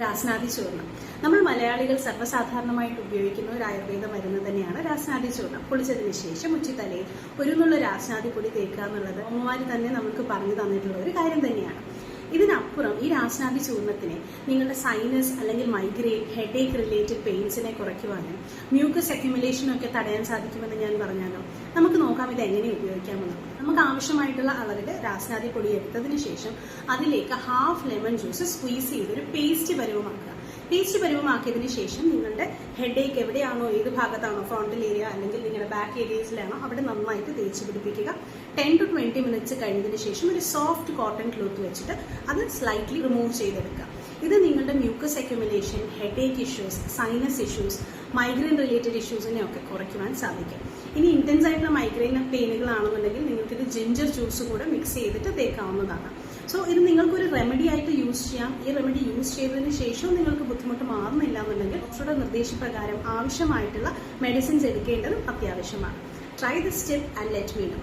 രാസ്നാദി ചൂർണം. നമ്മൾ മലയാളികൾ സർവ്വസാധാരണമായിട്ട് ഉപയോഗിക്കുന്ന ഒരു ആയുർവേദ മരുന്ന് തന്നെയാണ് രാസ്നാദി ചൂർണം. കുളിച്ചതിന് ശേഷം ഉച്ചത്തലയിൽ ഒരു നുള്ള രാസ്നാദി പൊടി തേക്കുക എന്നുള്ളത് അമ്മമാര് തന്നെ നമുക്ക് പറഞ്ഞു തന്നിട്ടുള്ള ഒരു കാര്യം തന്നെയാണ്. ഇതിനപ്പുറം ഈ രാസ്നാദി ചൂർണത്തിനെ നിങ്ങളുടെ സൈനസ് അല്ലെങ്കിൽ മൈഗ്രെയിൻ, ഹെഡേക്ക് റിലേറ്റഡ് പെയിൻസിനെ കുറയ്ക്കുവാനും മ്യൂക്കസ് അക്യുമുലേഷനും ഒക്കെ തടയാൻ സാധിക്കുമെന്ന് ഞാൻ പറഞ്ഞാലോ. നമുക്ക് നോക്കാം ഇത് എങ്ങനെ ഉപയോഗിക്കാമെന്ന്. നമുക്ക് ആവശ്യമായിട്ടുള്ള അളവിൽ രാസ്നാദി പൊടി എടുത്തതിന് ശേഷം അതിലേക്ക് ഹാഫ് ലെമൺ ജ്യൂസ് സ്ക്വീസ് ചെയ്തൊരു പേസ്റ്റ് പരുവമാക്കുക. പേസ്റ്റ് പരുവമാക്കിയതിന് ശേഷം നിങ്ങളുടെ ഹെഡേക്ക് എവിടെയാണോ, ഏത് ഭാഗത്താണോ, ഫ്രോണ്ടൽ ഏരിയ അല്ലെങ്കിൽ നിങ്ങളുടെ ബാക്ക് ഏരിയസിലാണോ അവിടെ നന്നായിട്ട് തേച്ച് പിടിപ്പിക്കുക. 10 to 20 മിനിറ്റ്സ് കഴിഞ്ഞതിന് ശേഷം ഒരു സോഫ്റ്റ് കോട്ടൺ ക്ലോത്ത് വെച്ചിട്ട് അത് സ്ലൈറ്റ്ലി റിമൂവ് ചെയ്തെടുക്കുക. ഇത് നിങ്ങളുടെ mucus accumulation, headache issues, sinus issues, migraine related ഇഷ്യൂസിനെ ഒക്കെ കുറയ്ക്കുവാൻ സാധിക്കും. ഇനി ഇന്റൻസ് ആയിട്ടുള്ള മൈഗ്രെയിൻ പെയിനുകളാണെന്നുണ്ടെങ്കിൽ നിങ്ങൾക്ക് ഇത് ജിഞ്ചർ ജ്യൂസ് കൂടെ മിക്സ് ചെയ്തിട്ട് തേക്കാവുന്നതാണ്. സോ ഇത് നിങ്ങൾക്കൊരു റെമഡി ആയിട്ട് യൂസ് ചെയ്യാം. ഈ റെമഡി യൂസ് ചെയ്തതിന് ശേഷവും നിങ്ങൾക്ക് ബുദ്ധിമുട്ട് മാറുന്നില്ല എന്നുണ്ടെങ്കിൽ ഡോക്ടറുടെ നിർദ്ദേശപ്രകാരം ആവശ്യമായിട്ടുള്ള മെഡിസിൻസ് എടുക്കേണ്ടതും അത്യാവശ്യമാണ്. Try this tip and let me no.